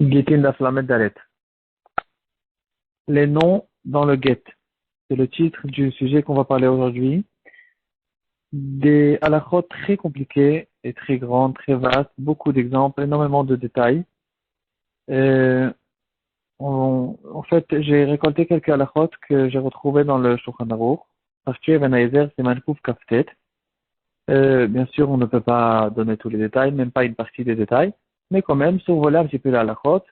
Gittin d'Aflamet Dalet. Les noms dans le get. C'est le titre du sujet qu'on va parler aujourd'hui. Des halakhot très compliqués et très grands, très vastes, beaucoup d'exemples, énormément de détails. Euh, en fait, j'ai récolté quelques halakhot que j'ai retrouvés dans le Shulchan Aruch. Parce que Ben Haezer, c'est Malkouf Kaftet. Bien sûr, on ne peut pas donner tous les détails, même pas une partie des détails. Mais quand même, survoler un petit peu la halakhot,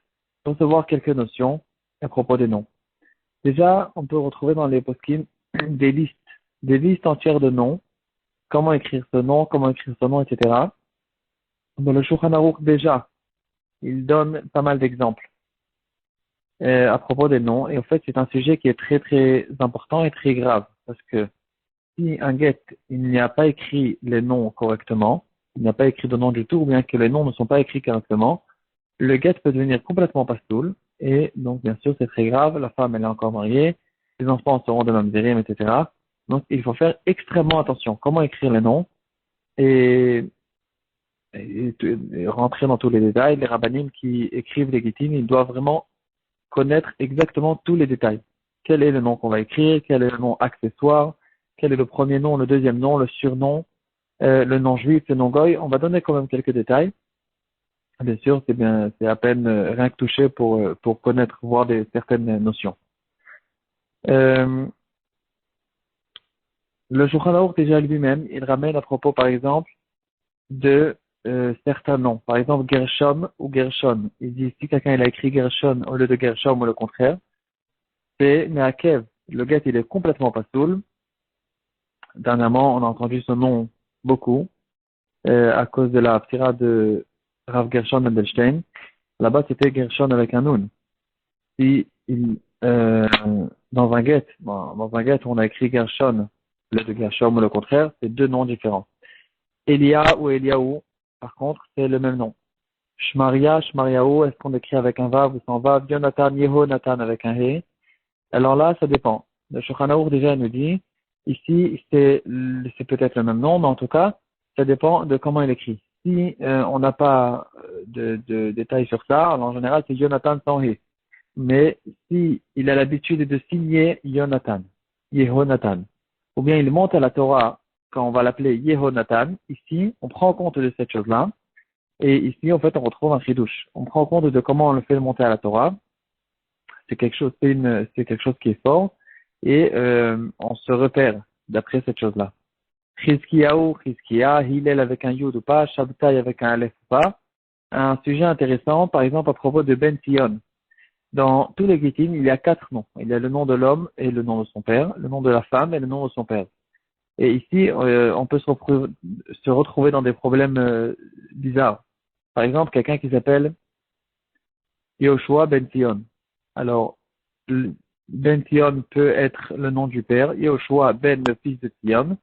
recevoir quelques notions à propos des noms. Déjà, on peut retrouver dans les poskim des listes entières de noms, comment écrire ce nom, etc. Dans le Shulchan Aruch, déjà, il donne pas mal d'exemples à propos des noms. Et en fait, c'est un sujet qui est très très important et très grave. Parce que si un get, il n'y a pas écrit les noms correctement, il n'y a pas écrit de nom du tout, ou bien que les noms ne sont pas écrits correctement, le get peut devenir complètement pastoul. Et donc, bien sûr, c'est très grave. La femme, elle est encore mariée. Les enfants seront de mamzerim, etc. Donc, il faut faire extrêmement attention. Comment écrire les noms et, et rentrer dans tous les détails. Les rabbinim qui écrivent les guitines, ils doivent vraiment connaître exactement tous les détails. Quel est le nom qu'on va écrire? Quel est le nom accessoire? Quel est le premier nom, le deuxième nom, le surnom, le nom juif, le nom goy? On va donner quand même quelques détails. Bien sûr, c'est à peine rien que touché pour connaître, voir certaines notions. Euh, le Shulchan Aruch déjà lui-même, il ramène à propos, par exemple, de certains noms. Par exemple, Gershom ou Gershon. Il dit, si quelqu'un il a écrit Gershon au lieu de Gershom ou le contraire, c'est Meakev. Le get, il est complètement pasoul. Dernièrement, on a entendu ce nom beaucoup à cause de la ptira de Rav Gershon Mendelstein. Là-bas, c'était Gershon avec un nun. Si dans un get, dans un get où on a écrit Gershon, le de Gershom ou le contraire, c'est deux noms différents. Elia ou Eliaou, par contre, c'est le même nom. Shmaria, Shmariaou, est-ce qu'on écrit avec un vav ou sans vav? Yonatan, Yehonatan avec un he. Alors là, ça dépend. Le Shulchan Aruch déjà nous dit, ici, c'est peut-être le même nom, mais en tout cas, ça dépend de comment il écrit. Si on n'a pas de détails sur ça, alors en général, c'est Yonatan sans he. Mais si il a l'habitude de signer Yonatan, Yehonatan, ou bien il monte à la Torah quand on va l'appeler Yehonatan, ici, on prend compte de cette chose-là. Et ici, en fait, on retrouve un chidouche. On prend compte de comment on le fait monter à la Torah. C'est quelque chose qui est fort. Et on se repère d'après cette chose-là. Chizkiyahu, Chizkiya, Hillel avec un Yud ou pas, Shabtai avec un Aleph ou pas. Un sujet intéressant, par exemple, à propos de Ben Sion. Dans tous les Gittim, il y a quatre noms. Il y a le nom de l'homme et le nom de son père, le nom de la femme et le nom de son père. Et ici, on peut se retrouver dans des problèmes bizarres. Par exemple, quelqu'un qui s'appelle Yoshua Ben Tion. Alors, Ben Tion peut être le nom du père, Yoshua Ben le fils de Tion,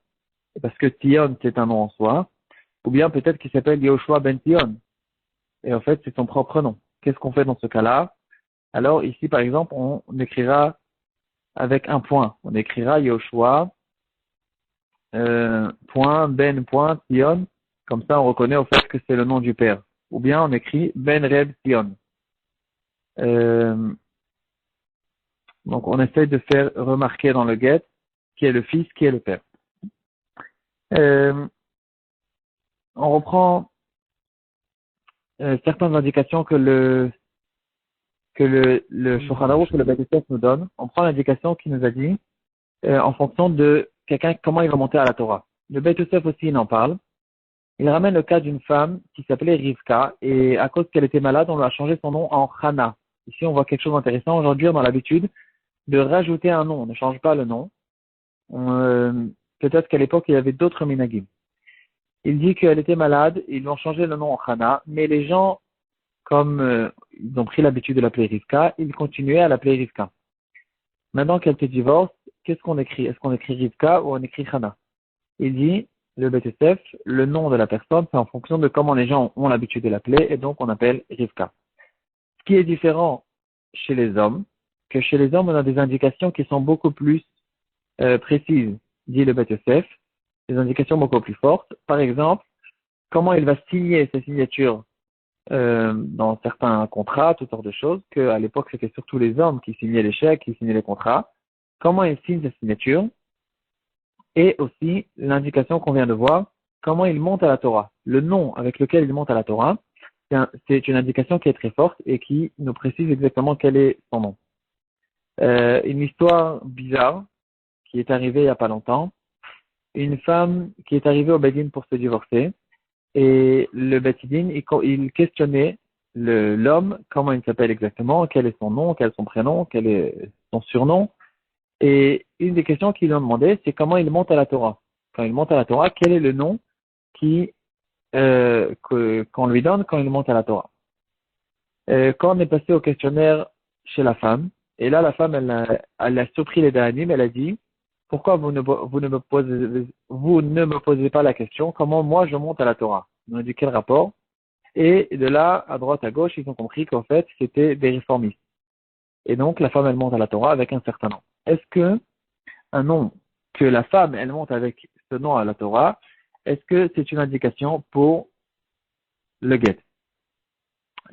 parce que Tion c'est un nom en soi, ou bien peut-être qu'il s'appelle Yoshua Ben Tion, et en fait c'est son propre nom. Qu'est-ce qu'on fait dans ce cas-là? Alors ici par exemple, on écrira avec un point. On écrira Yoshua point Ben point Tion, comme ça on reconnaît au fait que c'est le nom du père. Ou bien on écrit Ben Reb Tion. Euh, Donc, on essaie de faire remarquer dans le get qui est le fils, qui est le père. Euh, on reprend certaines indications que le Shulchan Aruch, que le Beit Yosef nous donne. On prend l'indication qu'il nous a dit en fonction de quelqu'un, comment il va monter à la Torah. Le Beit Yosef aussi, il en parle. Il ramène le cas d'une femme qui s'appelait Rivka et à cause qu'elle était malade, on lui a changé son nom en Hana. Ici, on voit quelque chose d'intéressant. Aujourd'hui, on a l'habitude de rajouter un nom. On ne change pas le nom. Peut-être qu'à l'époque, il y avait d'autres minagim. Il dit qu'elle était malade, ils lui ont changé le nom en Hana, mais les gens, comme ils ont pris l'habitude de l'appeler Rivka, ils continuaient à l'appeler Rivka. Maintenant qu'elle te divorce, qu'est-ce qu'on écrit? Est-ce qu'on écrit Rivka ou on écrit Hana? Il dit, le Beit Yosef, le nom de la personne, c'est en fonction de comment les gens ont l'habitude de l'appeler, et donc on appelle Rivka. Ce qui est différent chez les hommes, que chez les hommes, on a des indications qui sont beaucoup plus précises, dit le Beit Yosef, des indications beaucoup plus fortes. Par exemple, comment il va signer sa signature dans certains contrats, toutes sortes de choses, qu'à l'époque c'était surtout les hommes qui signaient les chèques, qui signaient les contrats. Comment ils signent sa signature et aussi l'indication qu'on vient de voir, comment il monte à la Torah. Le nom avec lequel il monte à la Torah, c'est une indication qui est très forte et qui nous précise exactement quel est son nom. Une histoire bizarre qui est arrivée il n'y a pas longtemps. Une femme qui est arrivée au Bedin pour se divorcer et le Bedin, il questionnait l'homme, comment il s'appelle exactement, quel est son nom, quel est son prénom, quel est son surnom. Et une des questions qu'il lui a demandé, c'est comment il monte à la Torah. Quand il monte à la Torah, quel est le nom qu'on lui donne quand il monte à la Torah. Quand on est passé au questionnaire chez la femme, et là la femme elle a surpris les Dahanim, elle a dit pourquoi vous ne me posez pas la question comment moi je monte à la Torah. On a dit quel rapport? Et de là à droite à gauche ils ont compris qu'en fait c'était des réformistes. Et donc la femme elle monte à la Torah avec un certain nom. Est-ce que un nom que la femme elle monte avec ce nom à la Torah, est-ce que c'est une indication pour le guet?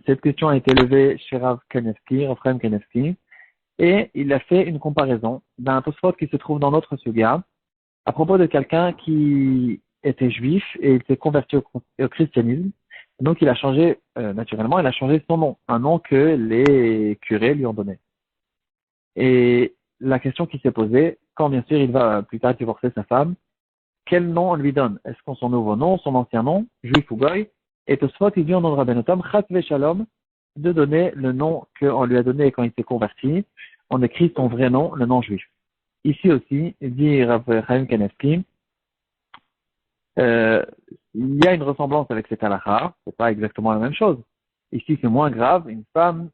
Cette question a été levée chez Rav Raphaël Kanevski, et il a fait une comparaison d'un Tosfot qui se trouve dans notre suga à propos de quelqu'un qui était juif et il s'est converti au christianisme. Donc il a changé, naturellement, il a changé son nom, un nom que les curés lui ont donné. Et la question qui s'est posée, quand bien sûr il va plus tard divorcer sa femme, quel nom on lui donne? Est-ce qu'on son nouveau nom, son ancien nom, juif ou goy? Et Tosfot, il dit en nom de Rabbeinu Tam, Chat Shalom, de donner le nom qu'on lui a donné quand il s'est converti. On écrit son vrai nom, le nom juif. Ici aussi, dit Rav Chaim Kanevski, il y a une ressemblance avec cette halakha, c'est pas exactement la même chose. Ici, c'est moins grave. Une femme,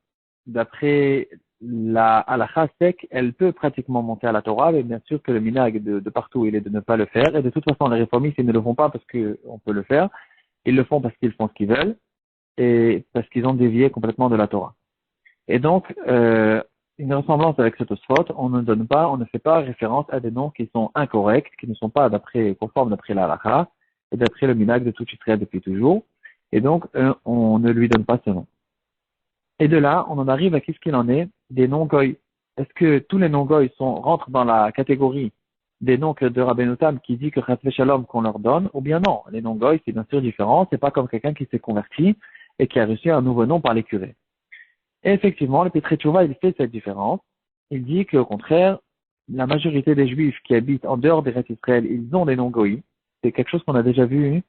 d'après la halakha sec, elle peut pratiquement monter à la Torah, mais bien sûr que le minhag de partout, il est de ne pas le faire. Et de toute façon, les réformistes, ils ne le font pas parce qu'on peut le faire. Ils le font parce qu'ils font ce qu'ils veulent et parce qu'ils ont dévié complètement de la Torah. Et donc, une ressemblance avec ce Tosfot, on ne fait pas référence à des noms qui sont incorrects, qui ne sont pas conformes d'après la halakha et d'après le minhag de tout Israël depuis toujours. Et donc, on ne lui donne pas ce nom. Et de là, on en arrive à qu'est-ce qu'il en est des noms goy. Est-ce que tous les noms goy rentrent dans la catégorie des noms de Rabbeinu Tam qui dit que Chasve Shalom qu'on leur donne, ou bien non? Les noms goy, c'est bien sûr différent, c'est pas comme quelqu'un qui s'est converti et qui a reçu un nouveau nom par les curés. Et effectivement, le Pitrei Teshuvah, il fait cette différence. Il dit qu'au contraire, la majorité des Juifs qui habitent en dehors des Eretz Israël, ils ont des noms goïs. C'est quelque chose qu'on a déjà vu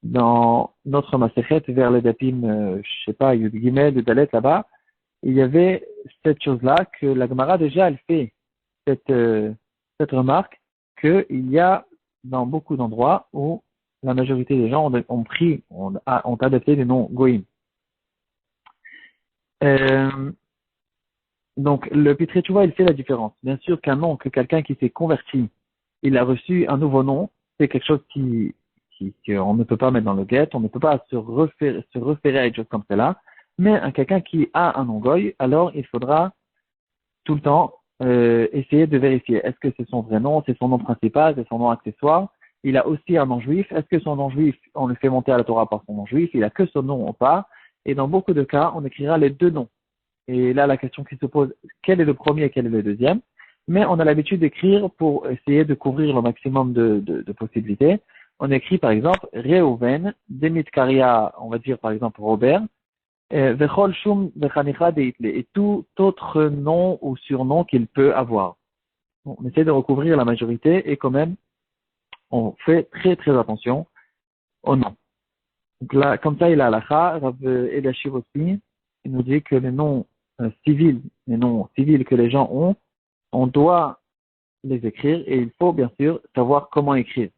dans notre Masechet vers les Dapim, je sais pas, Yud Gimel, de Dalet là-bas. Il y avait cette chose-là que la Gemara déjà, elle fait cette remarque qu'il y a dans beaucoup d'endroits où la majorité des gens ont adapté des noms goïm. Donc, le Pitrei Teshuvah, il fait la différence. Bien sûr qu'un nom, que quelqu'un qui s'est converti, il a reçu un nouveau nom, c'est quelque chose qu'on ne peut pas mettre dans le guet, on ne peut pas se référer à une chose comme cela. Mais quelqu'un qui a un nom goy, alors il faudra tout le temps essayer de vérifier. Est-ce que c'est son vrai nom, c'est son nom principal, c'est son nom accessoire? Il a aussi un nom juif. Est-ce que son nom juif, on le fait monter à la Torah par son nom juif? Il a que son nom ou pas? Et dans beaucoup de cas, on écrira les deux noms. Et là, la question qui se pose, quel est le premier et quel est le deuxième? Mais on a l'habitude d'écrire pour essayer de couvrir le maximum de possibilités. On écrit par exemple Reuven, Demit Karia, on va dire par exemple Robert, Vechol Shum Vechanicha Deitle, et tout autre nom ou surnom qu'il peut avoir. Bon, on essaie de recouvrir la majorité et quand même, on fait très très attention au nom. Donc là, comme ça, il a l'akha, Rav Eliashiv aussi, il nous dit que les noms civils que les gens ont, on doit les écrire et il faut bien sûr savoir comment écrire.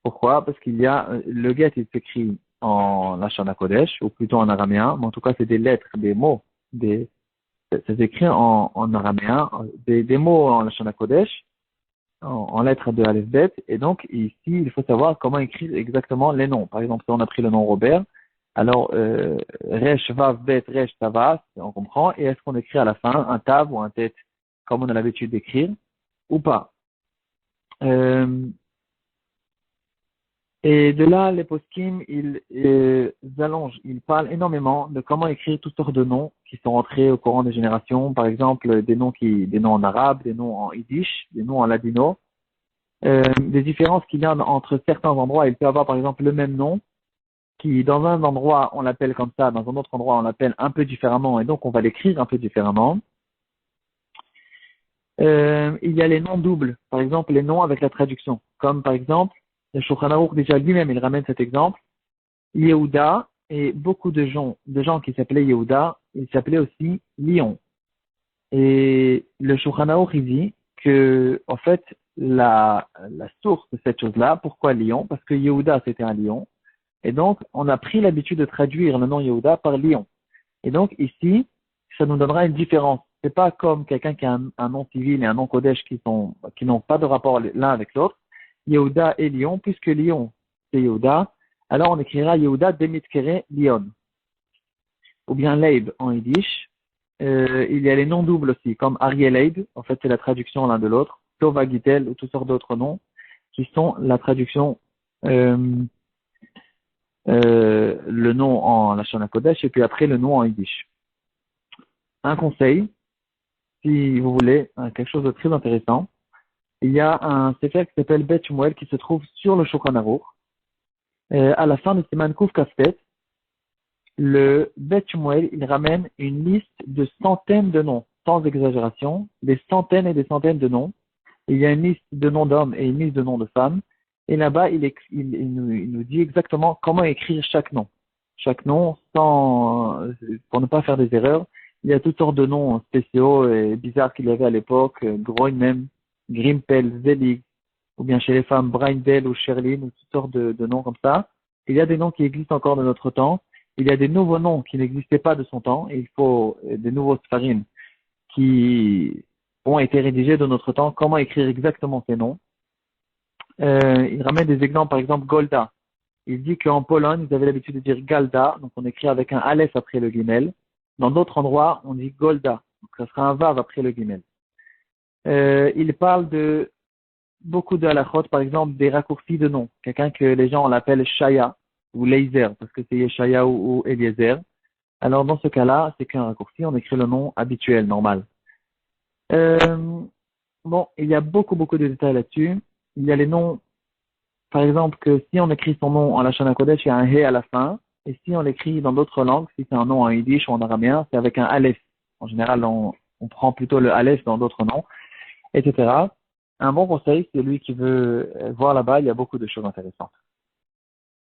Pourquoi? Parce qu'il y a, le get il s'écrit en Lashon HaKodesh, ou plutôt en araméen, mais en tout cas c'est des lettres, des mots, c'est écrit en araméen, des mots en Lashon HaKodesh, en lettres de Aleph-Bet, et donc ici il faut savoir comment écrire exactement les noms. Par exemple, si on a pris le nom Robert, alors Resh Vav Bet Resh Tava, on comprend, et est-ce qu'on écrit à la fin un Tav ou un Tet, comme on a l'habitude d'écrire, ou pas? Et de là, les poskim, ils allongent, ils parlent énormément de comment écrire toutes sortes de noms qui sont entrés au courant des générations. Par exemple, des noms en arabe, des noms en yiddish, des noms en ladino. Des différences qu'il y a entre certains endroits. Il peut y avoir, par exemple, le même nom qui, dans un endroit, on l'appelle comme ça, dans un autre endroit, on l'appelle un peu différemment, et donc on va l'écrire un peu différemment. Il y a les noms doubles, par exemple, les noms avec la traduction. Comme, par exemple, le Shulchan Aruch, déjà lui-même, il ramène cet exemple. Yehuda, et beaucoup de gens qui s'appelaient Yehuda, ils s'appelaient aussi Lion. Et le Shulchan Aruch, il dit que, en fait, la source de cette chose-là, pourquoi Lion? Parce que Yehuda, c'était un lion. Et donc, on a pris l'habitude de traduire le nom Yehuda par lion. Et donc, ici, ça nous donnera une différence. C'est pas comme quelqu'un qui a un nom civil et un nom Kodesh qui n'ont pas de rapport l'un avec l'autre. Yehuda et lion, puisque lion, c'est Yehuda. Alors, on écrira Yehuda Demitkere Lion. Ou bien Leib en yiddish. Il y a les noms doubles aussi, comme Ariel Leib. En fait, c'est la traduction l'un de l'autre. Tova Gitel ou toutes sortes d'autres noms qui sont la traduction euh, le nom en Lashon Kodesh et puis après le nom en Yiddish. Un conseil, si vous voulez, quelque chose de très intéressant, il y a un sefer qui s'appelle Bet Shmuel qui se trouve sur le Shulchan Aruch. À la fin de Siman Kuf Kaftet, le Bet Shmuel, il ramène une liste de centaines de noms, sans exagération, des centaines et des centaines de noms. Il y a une liste de noms d'hommes et une liste de noms de femmes. Et là-bas, il nous dit exactement comment écrire chaque nom. Chaque nom, pour ne pas faire des erreurs. Il y a toutes sortes de noms spéciaux et bizarres qu'il y avait à l'époque. Groinem, Grimpel, Zelig, ou bien chez les femmes, Braindel ou Sherlin, ou toutes sortes de noms comme ça. Il y a des noms qui existent encore de notre temps. Il y a des nouveaux noms qui n'existaient pas de son temps. Et il faut des nouveaux sfarim qui ont été rédigés de notre temps. Comment écrire exactement ces noms? Il ramène des exemples, par exemple, Golda. Il dit qu'en Pologne, ils avaient l'habitude de dire Galda, donc on écrit avec un Aleph après le Gimel. Dans d'autres endroits, on dit Golda, donc ça sera un Vav après le Gimel. Il parle de beaucoup de halachot, par exemple, des raccourcis de noms. Quelqu'un que les gens l'appellent Shaya ou Leiser, parce que c'est Yeshaya ou Eliezer. Alors dans ce cas-là, c'est qu'un raccourci, on écrit le nom habituel, normal. Bon, il y a beaucoup de détails là-dessus. Il y a les noms. Par exemple, que si on écrit son nom en Lashon Kodesh, il y a un He à la fin. Et si on l'écrit dans d'autres langues, si c'est un nom en Yiddish ou en araméen, c'est avec un Aleph. En général, on prend plutôt le Aleph dans d'autres noms, etc. Un bon conseil, c'est lui qui veut voir là-bas, il y a beaucoup de choses intéressantes.